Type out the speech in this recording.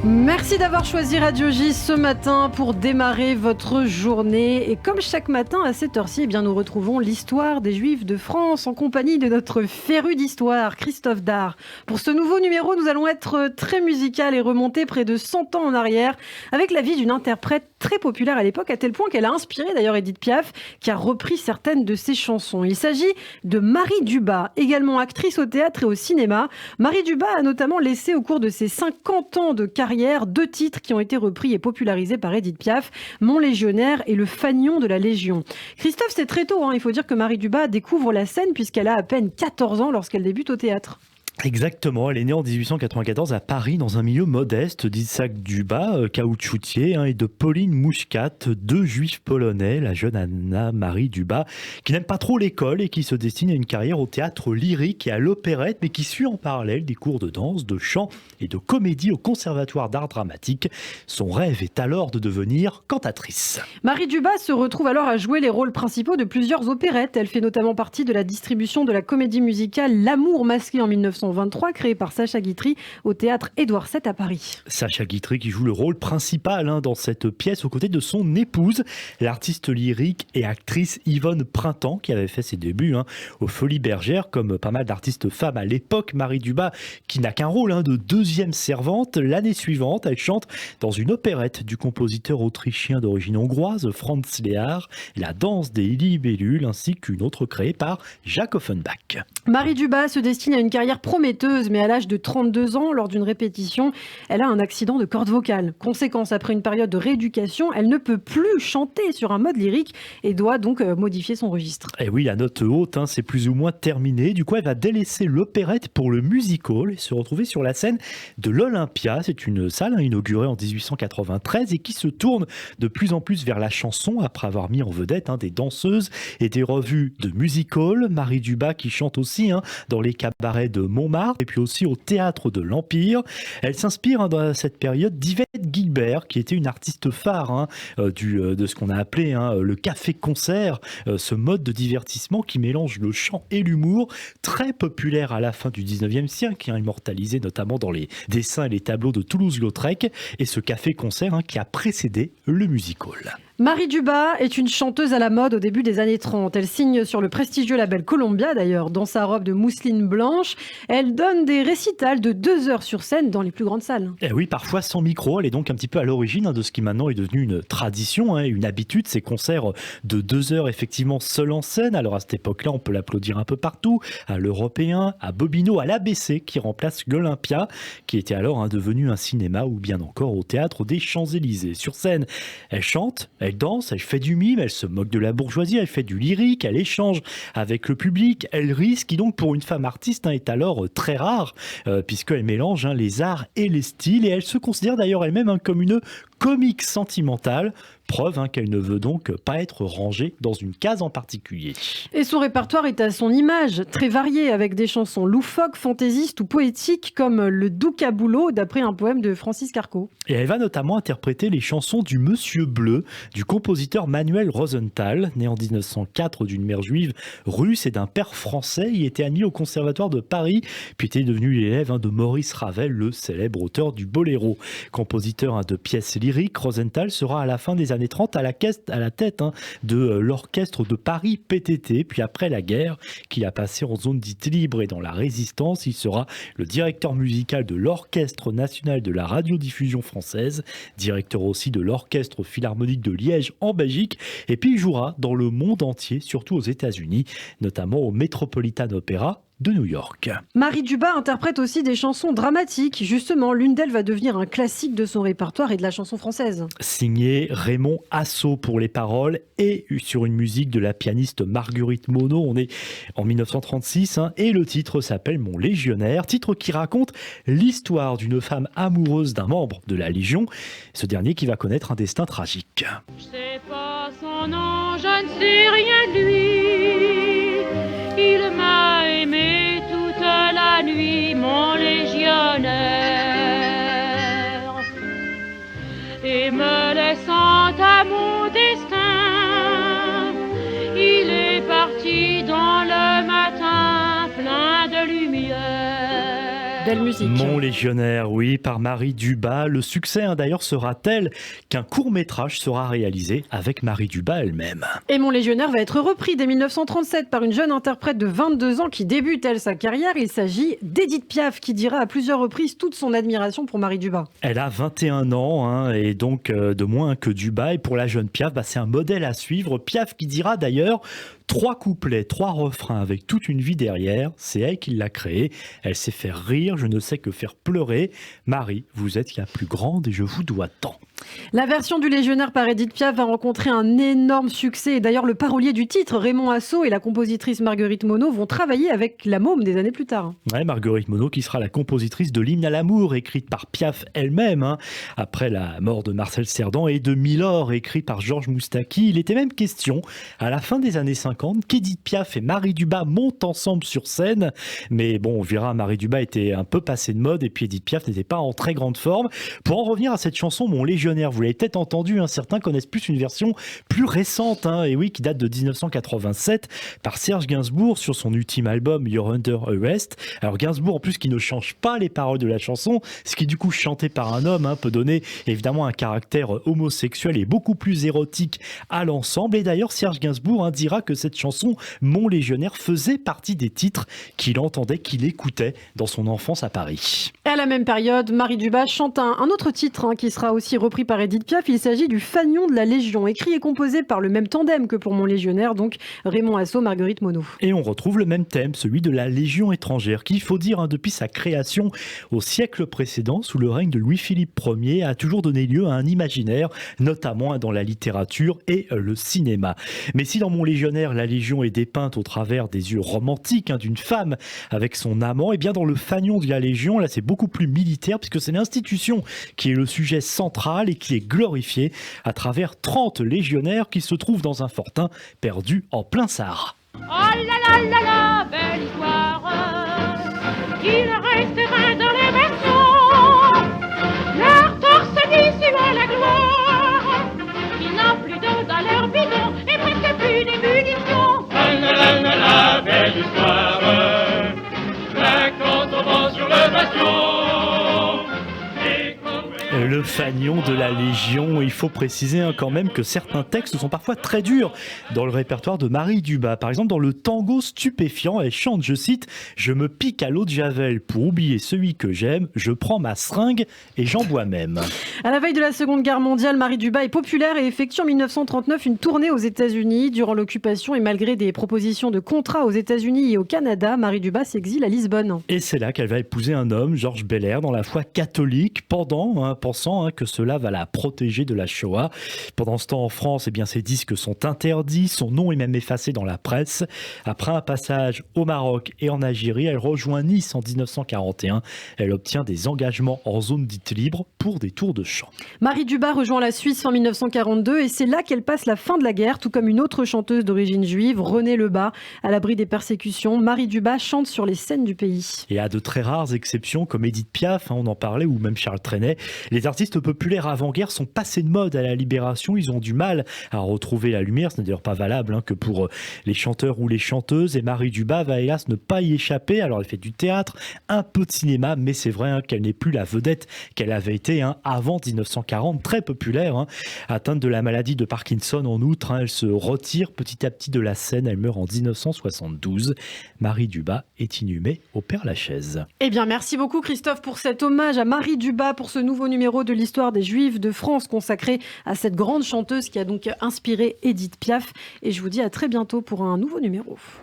Merci d'avoir choisi Radio J ce matin pour démarrer votre journée. Et comme chaque matin à cette heure-ci, eh bien, nous retrouvons l'histoire des Juifs de France en compagnie de notre féru d'histoire, Christophe Dard. Pour ce nouveau numéro, nous allons être très musical et remonter près de 100 ans en arrière avec la vie d'une interprète très populaire à l'époque, à tel point qu'elle a inspiré d'ailleurs Édith Piaf, qui a repris certaines de ses chansons. Il s'agit de Marie Dubas, également actrice au théâtre et au cinéma. Marie Dubas a notamment laissé au cours de ses 50 ans de carrière 2 titres qui ont été repris et popularisés par Édith Piaf, Mon Légionnaire et Le Fanion de la Légion. Christophe, c'est très tôt, il faut dire que Marie Dubas découvre la scène puisqu'elle a à peine 14 ans lorsqu'elle débute au théâtre. Exactement, elle est née en 1894 à Paris dans un milieu modeste d'Isaac Dubas, caoutchoutier, et de Pauline Muscat, 2 juifs polonais, la jeune Anna-Marie Dubas, qui n'aime pas trop l'école et qui se destine à une carrière au théâtre lyrique et à l'opérette, mais qui suit en parallèle des cours de danse, de chant et de comédie au Conservatoire d'art dramatique. Son rêve est alors de devenir cantatrice. Marie Dubas se retrouve alors à jouer les rôles principaux de plusieurs opérettes. Elle fait notamment partie de la distribution de la comédie musicale L'amour masqué en 1923, créé par Sacha Guitry au théâtre Édouard VII à Paris. Sacha Guitry qui joue le rôle principal dans cette pièce aux côtés de son épouse, l'artiste lyrique et actrice Yvonne Printemps, qui avait fait ses débuts aux Folies Bergères, comme pas mal d'artistes femmes à l'époque. Marie Dubas, qui n'a qu'un rôle de deuxième servante. L'année suivante, elle chante dans une opérette du compositeur autrichien d'origine hongroise, Franz Lehár, La danse des libellules, ainsi qu'une autre créée par Jacques Offenbach. Marie Dubas se destine à une carrière prometteuse, mais à l'âge de 32 ans, lors d'une répétition, elle a un accident de corde vocale. Conséquence, après une période de rééducation, elle ne peut plus chanter sur un mode lyrique et doit donc modifier son registre. Et oui, la note haute, c'est plus ou moins terminé. Du coup, elle va délaisser l'opérette pour le musical et se retrouver sur la scène de l'Olympia. C'est une salle inaugurée en 1893 et qui se tourne de plus en plus vers la chanson après avoir mis en vedette des danseuses et des revues de musical. Marie Dubas qui chante aussi dans les cabarets de Montmartre et puis aussi au théâtre de l'Empire. Elle s'inspire dans cette période d'Yvette Guilbert, qui était une artiste phare de ce qu'on a appelé le café-concert, ce mode de divertissement qui mélange le chant et l'humour, très populaire à la fin du 19e siècle, qui a immortalisé notamment dans les dessins et les tableaux de Toulouse-Lautrec, et ce café-concert qui a précédé le musical. Marie Dubas est une chanteuse à la mode au début des années 30. Elle signe sur le prestigieux label Columbia d'ailleurs, dans sa robe de mousseline blanche. Elle donne des récitals de 2 heures sur scène dans les plus grandes salles. Et oui, parfois sans micro. Elle est donc un petit peu à l'origine de ce qui maintenant est devenu une tradition, une habitude, ces concerts de 2 heures effectivement seule en scène. Alors à cette époque-là, on peut l'applaudir un peu partout, à l'Européen, à Bobino, à l'ABC qui remplace l'Olympia, qui était alors devenu un cinéma, ou bien encore au théâtre des Champs-Élysées. Sur scène, elle chante, elle danse, elle fait du mime, elle se moque de la bourgeoisie, elle fait du lyrique, elle échange avec le public, elle rit, ce qui donc pour une femme artiste est alors très rare, puisqu'elle mélange les arts et les styles, et elle se considère d'ailleurs elle-même comme une comique sentimentale, preuve qu'elle ne veut donc pas être rangée dans une case en particulier. Et son répertoire est à son image, très varié, avec des chansons loufoques, fantaisistes ou poétiques, comme Le Doux Caboulot, d'après un poème de Francis Carco. Et elle va notamment interpréter les chansons du Monsieur Bleu, du compositeur Manuel Rosenthal, né en 1904 d'une mère juive russe et d'un père français. Il était admis au Conservatoire de Paris, puis était devenu l'élève de Maurice Ravel, le célèbre auteur du Boléro. Compositeur de pièces lyriques, Rosenthal sera à la fin des années 30 à la tête de l'orchestre de Paris PTT, puis après la guerre qu'il a passé en zone dite libre et dans la résistance, il sera le directeur musical de l'Orchestre national de la radiodiffusion française, directeur aussi de l'Orchestre philharmonique de Liège en Belgique, et puis il jouera dans le monde entier, surtout aux États-Unis, notamment au Metropolitan Opera de New York. Marie Dubas interprète aussi des chansons dramatiques. Justement, l'une d'elles va devenir un classique de son répertoire et de la chanson française. Signé Raymond Assau pour les paroles et sur une musique de la pianiste Marguerite Monod. On est en 1936 et le titre s'appelle Mon Légionnaire, titre qui raconte l'histoire d'une femme amoureuse d'un membre de la Légion, ce dernier qui va connaître un destin tragique. Je sais pas son nom, je ne sais rien de lui. Il m'a aimé toute la nuit, mon légionnaire. Et me laissant à mon destin, il est parti dans le matin plein de lumière. Belle musique. Mon légionnaire, oui, par Marie Dubas. Le succès d'ailleurs sera tel qu'un court-métrage sera réalisé avec Marie Dubas elle-même. Et Mon légionnaire va être repris dès 1937 par une jeune interprète de 22 ans qui débute, elle, sa carrière. Il s'agit d'Édith Piaf qui dira à plusieurs reprises toute son admiration pour Marie Dubas. Elle a 21 ans et donc de moins que Dubas. Et pour la jeune Piaf, c'est un modèle à suivre. Piaf qui dira d'ailleurs 3 couplets, 3 refrains avec toute une vie derrière. C'est elle qui l'a créé. Elle sait faire rire, je ne sais que faire pleurer. Marie, vous êtes la plus grande et je vous dois tant. La version du Légionnaire par Édith Piaf va rencontrer un énorme succès. Et d'ailleurs, le parolier du titre, Raymond Assaut, et la compositrice Marguerite Monod vont travailler avec la Môme des années plus tard. Ouais, Marguerite Monod qui sera la compositrice de l'hymne à l'amour, écrite par Piaf elle-même, après la mort de Marcel Cerdan, et de Milord, écrit par Georges Moustaki. Il était même question, à la fin des années 50, qu'Édith Piaf et Marie Dubas montent ensemble sur scène. Mais bon, on verra, Marie Dubas était un peu passée de mode, et puis Édith Piaf n'était pas en très grande forme. Pour en revenir à cette chanson, Mon légionnaire, vous l'avez peut-être entendu, certains connaissent plus une version plus récente, et oui, qui date de 1987, par Serge Gainsbourg sur son ultime album You're Under Arrest. Alors Gainsbourg, en plus, qui ne change pas les paroles de la chanson, ce qui du coup chanté par un homme peut donner évidemment un caractère homosexuel et beaucoup plus érotique à l'ensemble. Et d'ailleurs, Serge Gainsbourg dira que cette chanson, Mon légionnaire, faisait partie des titres qu'il entendait, qu'il écoutait dans son enfance à Paris. Et à la même période, Marie Dubas chante un autre titre qui sera aussi repris par Édith Piaf. Il s'agit du Fanion de la Légion, écrit et composé par le même tandem que pour Mon légionnaire, donc Raymond Assaut, Marguerite Monod. Et on retrouve le même thème, celui de la Légion étrangère, qui, il faut dire, depuis sa création au siècle précédent, sous le règne de Louis-Philippe Ier, a toujours donné lieu à un imaginaire, notamment dans la littérature et le cinéma. Mais si dans Mon légionnaire, la Légion est dépeinte au travers des yeux romantiques d'une femme avec son amant, et bien dans le Fanion de la Légion, là c'est beaucoup plus militaire, puisque c'est l'institution qui est le sujet central et qui est glorifiée à travers 30 légionnaires qui se trouvent dans un fortin perdu en plein Sahara. Oh là là là là, belle histoire. Il restera dans les vaisseaux leur torse nu suivant la gloire. Ils n'ont plus d'eau dans leur bidon et presque plus des munitions. La la la la la, belle histoire. Là quand on va sur le bastion. Le Fanion de la Légion, il faut préciser quand même que certains textes sont parfois très durs dans le répertoire de Marie Dubas. Par exemple, dans le tango stupéfiant, elle chante, je cite, « Je me pique à l'eau de Javel pour oublier celui que j'aime, je prends ma seringue et j'en bois même. » À la veille de la Seconde Guerre mondiale, Marie Dubas est populaire et effectue en 1939 une tournée aux États-Unis. Durant l'occupation et malgré des propositions de contrats aux États-Unis et au Canada, Marie Dubas s'exile à Lisbonne. Et c'est là qu'elle va épouser un homme, Georges Belair, dans la foi catholique, pensant que cela va la protéger de la Shoah. Pendant ce temps, en France, ses disques sont interdits, son nom est même effacé dans la presse. Après un passage au Maroc et en Algérie, elle rejoint Nice en 1941. Elle obtient des engagements en zone dite libre pour des tours de chant. Marie Dubas rejoint la Suisse en 1942 et c'est là qu'elle passe la fin de la guerre, tout comme une autre chanteuse d'origine juive, Renée Lebas. À l'abri des persécutions, Marie Dubas chante sur les scènes du pays. Et à de très rares exceptions, comme Édith Piaf, on en parlait, ou même Charles Trenet, les artistes populaires avant-guerre sont passés de mode à la Libération. Ils ont du mal à retrouver la lumière. Ce n'est d'ailleurs pas valable que pour les chanteurs ou les chanteuses. Et Marie Dubas va hélas ne pas y échapper. Alors elle fait du théâtre, un peu de cinéma, mais c'est vrai qu'elle n'est plus la vedette qu'elle avait été avant 1940, très populaire. Atteinte de la maladie de Parkinson en outre, elle se retire petit à petit de la scène. Elle meurt en 1972. Marie Dubas est inhumée au Père-Lachaise. Eh bien, merci beaucoup Christophe pour cet hommage à Marie Dubas pour ce nouveau numéro de l'histoire des Juifs de France consacré à cette grande chanteuse qui a donc inspiré Édith Piaf. Et je vous dis à très bientôt pour un nouveau numéro.